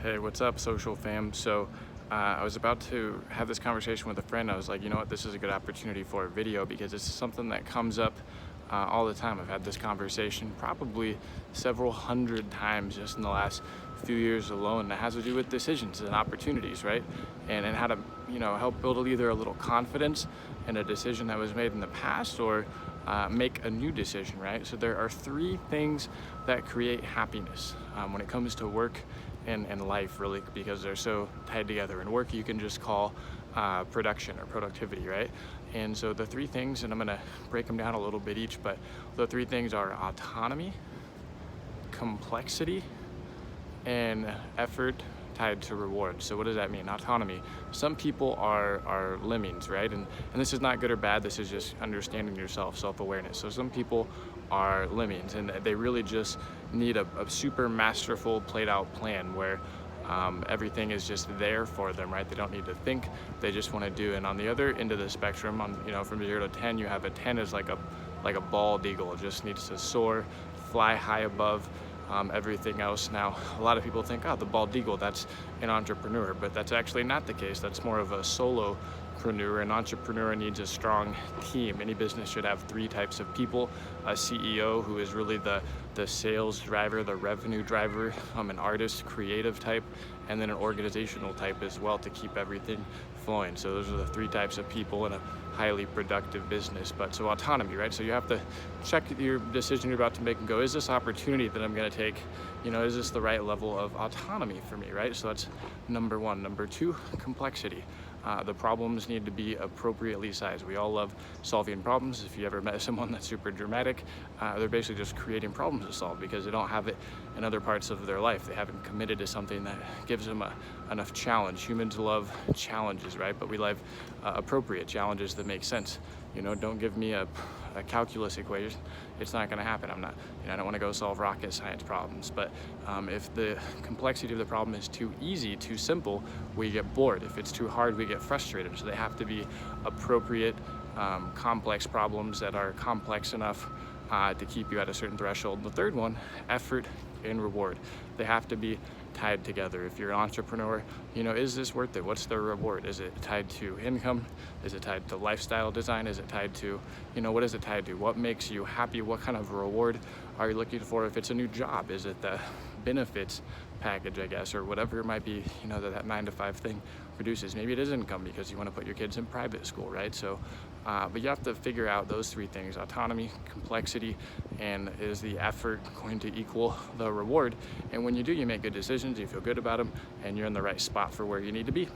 Hey, what's up, social fam? I was about to have this conversation with a friend. I was like, you know what, this is a good opportunity for a video because this is something that comes up all the time. I've had this conversation probably several hundred times just in the last few years alone. That has to do with decisions and opportunities, right? And how to, help build either a little confidence in a decision that was made in the past or make a new decision, right? So there are three things that create happiness when it comes to work and life, really, because they're so tied together. In work, you can just call production or productivity, right? And so the three things, and I'm gonna break them down a little bit each, but the three things are autonomy, complexity, and effort tied to reward. So what does that mean? Autonomy. Some people are lemmings, right? And this is not good or bad. This is just understanding yourself, self-awareness. So some people are lemmings and they really just need a super masterful played out plan where everything is just there for them, right? They don't need to think, they just want to do. And on the other end of the spectrum, from 0 to 10, you have a 10 is like a bald eagle. It just needs to soar, fly high above everything else. Now, a lot of people think, oh, the bald eagle, that's an entrepreneur, but that's actually not the case. That's more of a solopreneur. An entrepreneur needs a strong team. Any business should have three types of people: a CEO, who is really the sales driver, the revenue driver, an artist, creative type, and then an organizational type as well to keep everything flowing. So those are the three types of people in a highly productive business. But so autonomy, right? So you have to check your decision you're about to make and go, is this opportunity that I'm going to take, is this the right level of autonomy for me, right? So that's number one. Number two, complexity. The problems need to be appropriately sized. We all love solving problems. If you ever met someone that's super dramatic, they're basically just creating problems to solve because they don't have it in other parts of their life. They haven't committed to something that gives them enough challenge. Humans love challenges, right? But we love appropriate challenges that make sense. Don't give me a calculus equation. It's not going to happen. I don't want to go solve rocket science problems. But if the complexity of the problem is too easy, too simple, we get bored. If it's too hard, we get frustrated. So they have to be appropriate, complex problems that are complex enough to keep you at a certain threshold. The third one, effort and reward. They have to be tied together. If you're an entrepreneur, is this worth it? What's the reward? Is it tied to income? Is it tied to lifestyle design? Is it tied to, what is it tied to? What makes you happy? What kind of reward are you looking for? If it's a new job, is it the benefits package, I guess, or whatever it might be, that 9 to 5 thing produces. Maybe it is income because you want to put your kids in private school, right? So, but you have to figure out those three things: autonomy, complexity, and is the effort going to equal the reward? And when you do, you make good decisions, you feel good about them, and you're in the right spot for where you need to be.